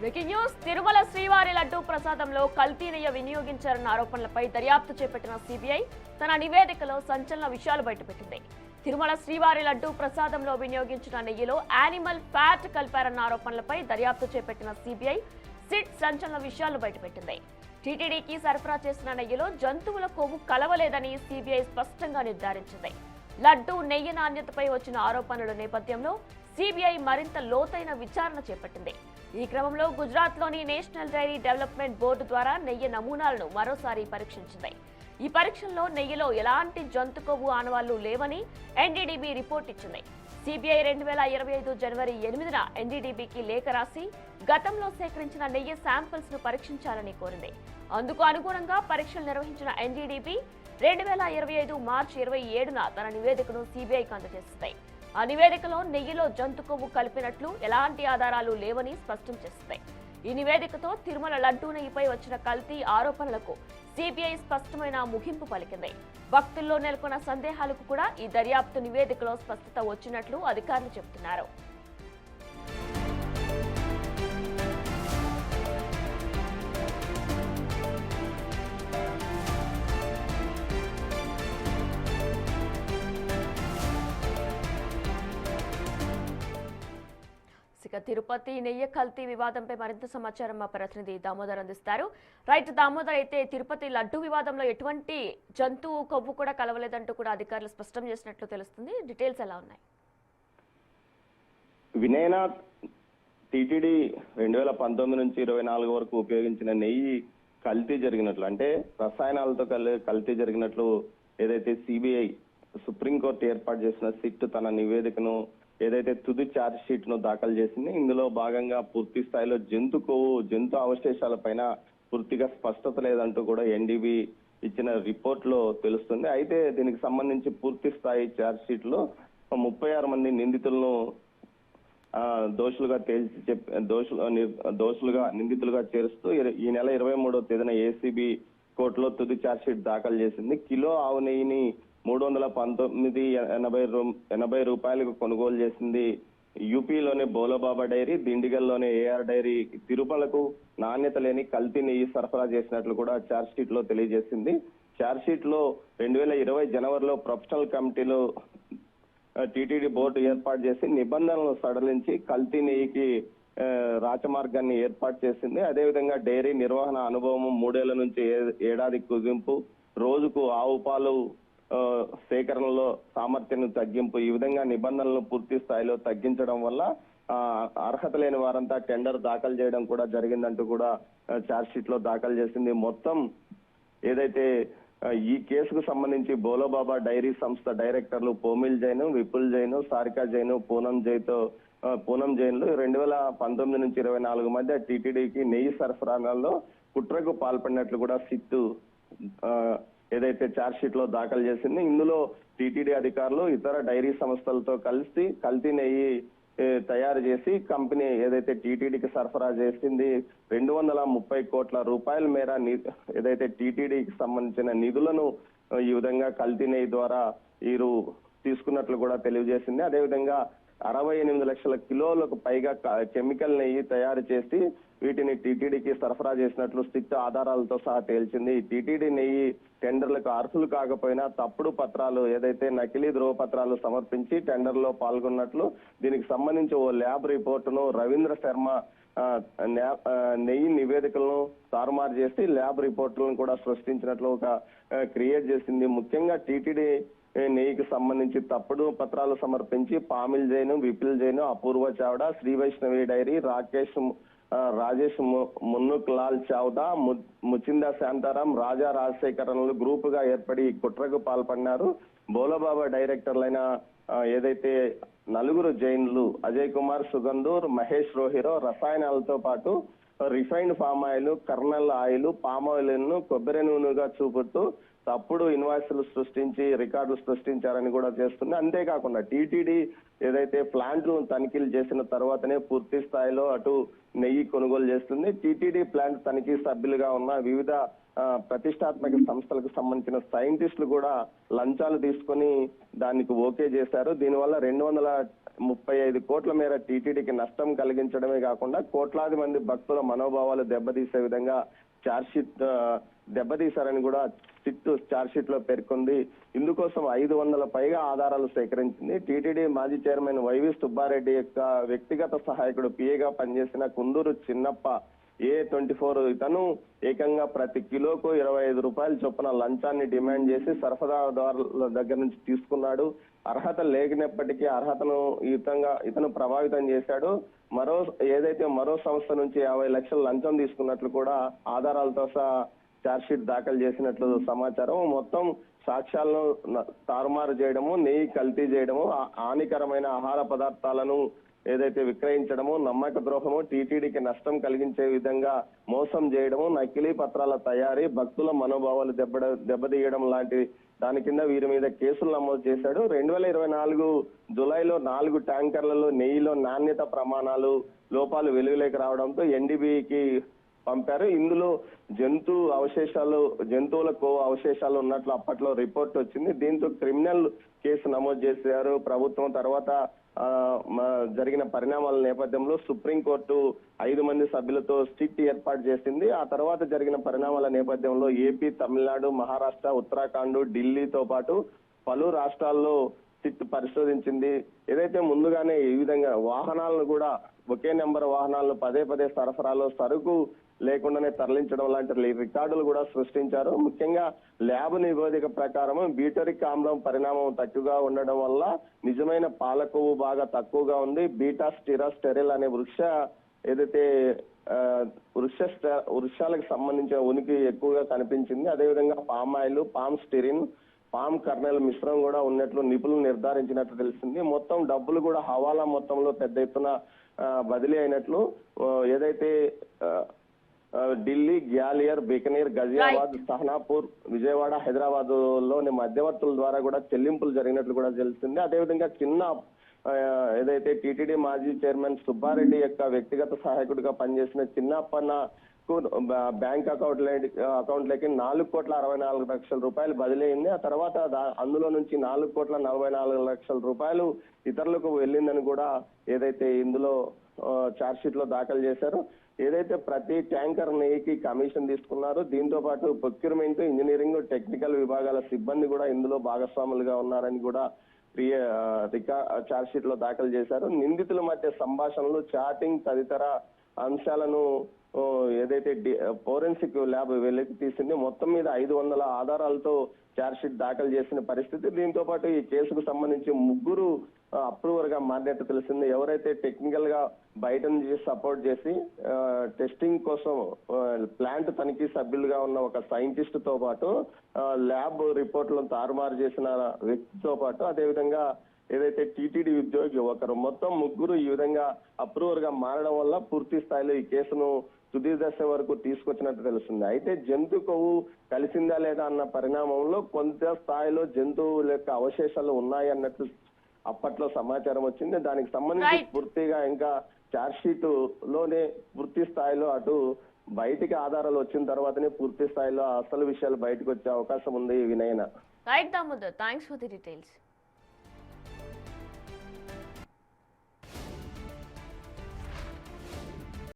Breaking news Tirumala శ్రీవారి లడ్డూ ప్రసాదంలో కల్తీ నెయ్యి వినియోగించారన్న ఆరోపణలపై దర్యాప్తు చేపట్టిన సిబిఐ తన నివేదికలో సంచలన విషయాలు బయటపెట్టింది. తిరుమల శ్రీవారి లడ్డూ ప్రసాదంలో వినియోగించిన నెయ్యిలో యానిమల్ ఫ్యాట్ కలిపారన్న ఆరోపణలపై దర్యాప్తు చేపట్టిన సిబిఐ సిట్ సంచలన విషయాలు బయటపెట్టింది. టీటీడీకి సరఫరా చేసిన నెయ్యిలో జంతువుల కొవ్వు కలవలేదని సిబిఐ స్పష్టంగా నిర్ధారించింది. లడ్డూ నెయ్యి నాణ్యతపై వచ్చిన ఆరోపణల నేపథ్యంలో సిబిఐ మరింత లోతైన విచారణ చేపట్టింది. ఈ క్రమంలో గుజరాత్లోని నేషనల్ డైరీ డెవలప్మెంట్ బోర్డు ద్వారా నెయ్యి నమూనాలను మరోసారి పరీక్షించింది. ఈ పరీక్షల్లో నెయ్యిలో ఎలాంటి జంతు కొవ్వు ఆనవాళ్లు లేవని ఎన్డీడీబీ రిపోర్ట్ ఇచ్చింది. సిబిఐ 2025 జనవరి 8న ఎన్డీడీబీకి లేఖ రాసి గతంలో సేకరించిన నెయ్యి శాంపిల్స్ ను పరీక్షించాలని కోరింది. అందుకు అనుగుణంగా పరీక్షలు నిర్వహించిన ఎన్డీడీబీ 2025 మార్చి 27న తన నివేదికను సిబిఐకి అందజేసింది. ఆ నివేదికలో నెయ్యిలో జంతు కొవ్వు కలిపినట్లు ఎలాంటి ఆధారాలు లేవని స్పష్టం చేసింది. ఈ నివేదికతో తిరుమల లడ్డూ నెయ్యిపై వచ్చిన కల్తీ ఆరోపణలకు సిబిఐ స్పష్టమైన ముగింపు పలికింది. భక్తుల్లో నెలకొన్న సందేహాలకు కూడా ఈ దర్యాప్తు నివేదికలో స్పష్టత వచ్చినట్లు అధికారులు చెబుతున్నారు. తిరుపతి నెయ్యి కల్తీ వివాదంపై మరింత సమాచారం మా ప్రతినిధి దామోదర్ అందిస్తారు. రైట్ దామోదర్, అయితే తిరుపతి లడ్డు వివాదంలో ఎటువంటి జంతువు కొవ్వు కూడా కలవలేదంటూ కూడా అధికారులు స్పష్టం చేసినట్లు తెలుస్తుంది. డీటెయిల్స్ ఎలా ఉన్నాయి? వినయనాథ్ టీటీడీ 2019 నుంచి 24 వరకు ఉపయోగించిన నెయ్యి కల్తీ జరిగినట్లు, అంటే రసాయనాలతో కల్తీ జరిగినట్లు ఏదైతే సిబిఐ సుప్రీంకోర్టు ఏర్పాటు చేసిన సిట్ తన నివేదికను ఏదైతే తుది ఛార్జ్ షీట్ ను దాఖలు చేసింది. ఇందులో భాగంగా పూర్తి స్థాయిలో జంతు అవశేషాల పైన పూర్తిగా స్పష్టత లేదంటూ కూడా ఎన్డీబీ ఇచ్చిన రిపోర్ట్ లో తెలుస్తుంది. అయితే దీనికి సంబంధించి పూర్తి స్థాయి ఛార్జ్ షీట్ లో 36 మంది నిందితులను నిందితులుగా చేరుస్తూ ఈ నెల 23వ తేదీన ఏసీబీ కోర్టులో తుది ఛార్జ్ షీట్ దాఖలు చేసింది. కిలో ఆవు నెయ్యిని 319.80 రూపాయలకు కొనుగోలు చేసింది. యూపీలోనే బోలోబాబా డైరీ, దిండిగల్లోనే ఏఆర్ డైరీ తిరుమలకు నాణ్యత లేని కల్తీ నెయ్యి సరఫరా చేసినట్లు కూడా ఛార్జ్ షీట్ లో తెలియజేసింది. ఛార్జ్ షీట్ లో 2020 జనవరిలో ప్రొఫెషనల్ కమిటీలో టీటీడీ బోర్డు ఏర్పాటు చేసి నిబంధనలను సడలించి కల్తీ నెయ్యికి రాచమార్గాన్ని ఏర్పాటు చేసింది. అదేవిధంగా డైరీ నిర్వహణ అనుభవం 3 ఏళ్ల నుంచి ఏడాది కుదింపు, రోజుకు ఆవు పాలు సేకరణలో సామర్థ్యాన్ని తగ్గింపు, ఈ విధంగా నిబంధనలను పూర్తి స్థాయిలో తగ్గించడం వల్ల అర్హత లేని వారంతా టెండర్ దాఖలు చేయడం కూడా జరిగిందంటూ కూడా ఛార్జ్ షీట్ లో దాఖలు చేసింది. మొత్తం ఏదైతే ఈ కేసుకు సంబంధించి బోలోబాబా డైరీ సంస్థ డైరెక్టర్లు పోమిల్ జైన్, విపుల్ జైన్, సారికా జైన్, పూనం జైన్లు 2019 నుంచి 24 మధ్య టీటీడీకి నెయ్యి సరఫరాలో కుట్రకు పాల్పడినట్లు కూడా సిట్ ఏదైతే ఛార్జ్ షీట్ లో దాఖలు చేసింది. ఇందులో టీటీడీ అధికారులు ఇతర డైరీ సంస్థలతో కలిసి కల్తీ నెయ్యి తయారు చేసి కంపెనీ ఏదైతే టీటీడీకి సరఫరా చేసింది 230 కోట్ల రూపాయల మేర ఏదైతే టీటీడీకి సంబంధించిన నిధులను ఈ విధంగా కల్తీ నెయ్యి ద్వారా వీరు తీసుకున్నట్లు కూడా తెలియజేసింది. అదేవిధంగా 68 లక్షల కిలోలకు పైగా కెమికల్ నెయ్యి తయారు చేసి వీటిని టీటీడీకి సరఫరా చేసినట్లు సిట్ ఆధారాలతో సహా తేల్చింది. టీటీడీ నెయ్యి టెండర్లకు అర్హులు కాకపోయినా తప్పుడు పత్రాలు ఏదైతే నకిలీ ధ్రువపత్రాలు సమర్పించి టెండర్ లో పాల్గొన్నట్లు, దీనికి సంబంధించి ఓ ల్యాబ్ రిపోర్టును రవీంద్ర శర్మ నెయ్యి నివేదికలను తారుమారు చేసి ల్యాబ్ రిపోర్టులను కూడా సృష్టించినట్లు ఒక క్రియేట్ చేసింది. ముఖ్యంగా టీటీడీ నెయ్యికి సంబంధించి తప్పుడు పత్రాలు సమర్పించి పామిల్ జైన్, విపుల్ జైన్, అపూర్వ చావ్డా, శ్రీ వైష్ణవి డైరీ, రాజేష్ మున్నుక్ లాల్ చావ్దా, ముచిందా శాంతారాం, రాజా రాజశేఖరన్లు గ్రూప్ గా ఏర్పడి కుట్రకు పాల్పడినారు. బోలోబాబా డైరెక్టర్లైన ఏదైతే 4 జైన్లు అజయ్ కుమార్, సుగంధూర్, మహేష్ రోహిరో రసాయనాలతో పాటు refined palm oil, colonel oil, palm oil ను కొబ్బరి నూనెగా చూపుతూ తప్పుడు ఇన్వాయిస్లు సృష్టించి రికార్డులు సృష్టించారని కూడా చేస్తుంది. అంతేకాకుండా టీటీడీ ఏదైతే ప్లాంట్లు తనిఖీలు చేసిన తర్వాతనే పూర్తి స్థాయిలో అటు నెయ్యి కొనుగోలు చేస్తుంది. టీటీడీ ప్లాంట్ తనిఖీ సభ్యులుగా ఉన్న వివిధ ప్రతిష్టాత్మక సంస్థలకు సంబంధించిన సైంటిస్టులు కూడా లంచాలు తీసుకొని దానికి ఓకే చేశారు. దీనివల్ల 235 కోట్ల మేర టీటీడీకి నష్టం కలిగించడమే కాకుండా కోట్లాది మంది భక్తుల మనోభావాలు దెబ్బతీసే విధంగా ఛార్జ్షీట్ దెబ్బతీశారని కూడా ఛార్జ్షీట్ లో పేర్కొంది. ఇందుకోసం 500 పైగా ఆధారాలు సేకరించింది. టీటీడీ మాజీ చైర్మన్ వైవి సుబ్బారెడ్డి యొక్క వ్యక్తిగత సహాయకుడు పిఏగా పనిచేసిన కుందూరు చిన్నప్ప A24 ఇతను ఏకంగా ప్రతి కిలోకు 25 రూపాయల చొప్పున లంచాన్ని డిమాండ్ చేసి సరఫరాదారుల దగ్గర నుంచి తీసుకున్నాడు. అర్హత లేనప్పటికీ అర్హతను ఇతను ప్రభావితం చేశాడు. మరో సంస్థ నుంచి 50 లక్షల లంచం తీసుకున్నట్లు కూడా ఆధారాలతో సహా ఛార్జ్షీట్ దాఖలు చేసినట్లు సమాచారం. మొత్తం సాక్ష్యాలను తారుమారు చేయడము, నెయ్యి కల్తీ చేయడము, హానికరమైన ఆహార పదార్థాలను ఏదైతే విక్రయించడము, నమ్మక ద్రోహము, టీటీడీకి నష్టం కలిగించే విధంగా మోసం చేయడము, నకిలీ పత్రాల తయారీ, భక్తుల మనోభావాలు దెబ్బతీయడం లాంటి దాని కింద వీరి మీద కేసులు నమోదు చేశాడు. 2024 జులైలో 4 ట్యాంకర్లలో నెయ్యిలో నాణ్యత ప్రమాణాలు లోపాలు వెలుగులోకి రావడంతో ఎన్డీబీకి పంపారు. ఇందులో జంతువుల కొవ్వు అవశేషాలు ఉన్నట్లు అప్పట్లో రిపోర్ట్ వచ్చింది. దీంతో క్రిమినల్ కేసు నమోదు చేశారు ప్రభుత్వం. తర్వాత జరిగిన పరిణామాల నేపథ్యంలో సుప్రీంకోర్టు 5 మంది సభ్యులతో సిట్ ఏర్పాటు చేసింది. ఆ తర్వాత జరిగిన పరిణామాల నేపథ్యంలో ఏపీ, తమిళనాడు, మహారాష్ట్ర, ఉత్తరాఖండ్, ఢిల్లీతో పాటు పలు రాష్ట్రాల్లో సిట్ పరిశోధించింది. ఏదైతే ముందుగానే ఈ విధంగా వాహనాలను కూడా ఒకే నెంబర్ వాహనాలను పదే సరఫరాలో సరుకు లేకుండానే తరలించడం లాంటి రికార్డులు కూడా సృష్టించారు. ముఖ్యంగా ల్యాబ్ నివేదిక ప్రకారం బీటరిక్ ఆమ్లం పరిణామం తక్కువగా ఉండడం వల్ల నిజమైన పాల కొవ్వు బాగా తక్కువగా ఉంది. బీటా స్టెరిల్ అనే వృక్షాలకు సంబంధించిన ఉనికి ఎక్కువగా కనిపించింది. అదేవిధంగా palm oil, palm styrene, palm కర్నెల్ మిశ్రమం కూడా ఉన్నట్లు నిపుణులు నిర్ధారించినట్లు తెలిసింది. మొత్తం డబ్బులు కూడా హవాలా మొత్తంలో పెద్ద ఎత్తున బదిలీ అయినట్లు ఏదైతే ఢిల్లీ, గ్యాలియర్, బికనీర్, గజియాబాద్, సహనాపూర్, విజయవాడ, హైదరాబాద్ లోని మధ్యవర్తుల ద్వారా కూడా చెల్లింపులు జరిగినట్లు కూడా తెలిసింది. అదేవిధంగా ఏదైతే టీటీడీ మాజీ చైర్మన్ సుబ్బారెడ్డి యొక్క వ్యక్తిగత సహాయకుడిగా పనిచేసిన చిన్నప్పన్నకు బ్యాంక్ అకౌంట్లకి 4,64,00,000 రూపాయలు బదిలీ అయింది. ఆ తర్వాత అందులో నుంచి 4,44,00,000 రూపాయలు ఇతరులకు వెళ్ళిందని కూడా ఏదైతే ఇందులో ఛార్జ్షీట్ లో దాఖలు చేశారు. ఏదైతే ప్రతి ట్యాంకర్ నెయ్యికి కమిషన్ తీసుకున్నారు. దీంతో పాటు ప్రొక్యూర్మెంట్, ఇంజనీరింగ్, టెక్నికల్ విభాగాల సిబ్బంది కూడా ఇందులో భాగస్వాములుగా ఉన్నారని కూడా ఛార్జ్షీట్ లో దాఖలు చేశారు. నిందితుల మధ్య సంభాషణలు, చాటింగ్ తదితర అంశాలను ఏదైతే ఫోరెన్సిక్ ల్యాబ్ వెలికి తీసింది. మొత్తం మీద 500 ఆధారాలతో ఛార్జ్షీట్ దాఖలు చేసిన పరిస్థితి. దీంతో పాటు ఈ కేసుకు సంబంధించి 3 అప్రూవర్ గా మారినట్టు తెలిసింది. ఎవరైతే టెక్నికల్ గా బయట నుంచి సపోర్ట్ చేసి టెస్టింగ్ కోసం ప్లాంట్ తనిఖీ సభ్యులుగా ఉన్న ఒక సైంటిస్ట్ తో పాటు ల్యాబ్ రిపోర్ట్లను తారుమారు చేసిన వ్యక్తితో పాటు అదేవిధంగా ఏదైతే టీటీడీ ఉద్యోగి ఒకరు, మొత్తం 3 ఈ విధంగా అప్రూవర్ గా మారడం వల్ల పూర్తి స్థాయిలో ఈ కేసును తుది దశ వరకు తీసుకొచ్చినట్టు తెలుస్తుంది. అయితే జంతు కొవ్వు కలిసిందా లేదా అన్న పరిణామంలో కొంత స్థాయిలో జంతువుల యొక్క అవశేషాలు ఉన్నాయి అన్నట్లు అప్పట్లో సమాచారం వచ్చింది. దానికి సంబంధించి పూర్తిగా ఇంకా ఛార్జ్షీట్ లోనే పూర్తి స్థాయిలో అటు బయటికి ఆధారాలు వచ్చిన తర్వాతనే పూర్తి స్థాయిలో అసలు విషయాలు బయటకు వచ్చే అవకాశం ఉంది. వినయన. Right Damodar, thanks for the details.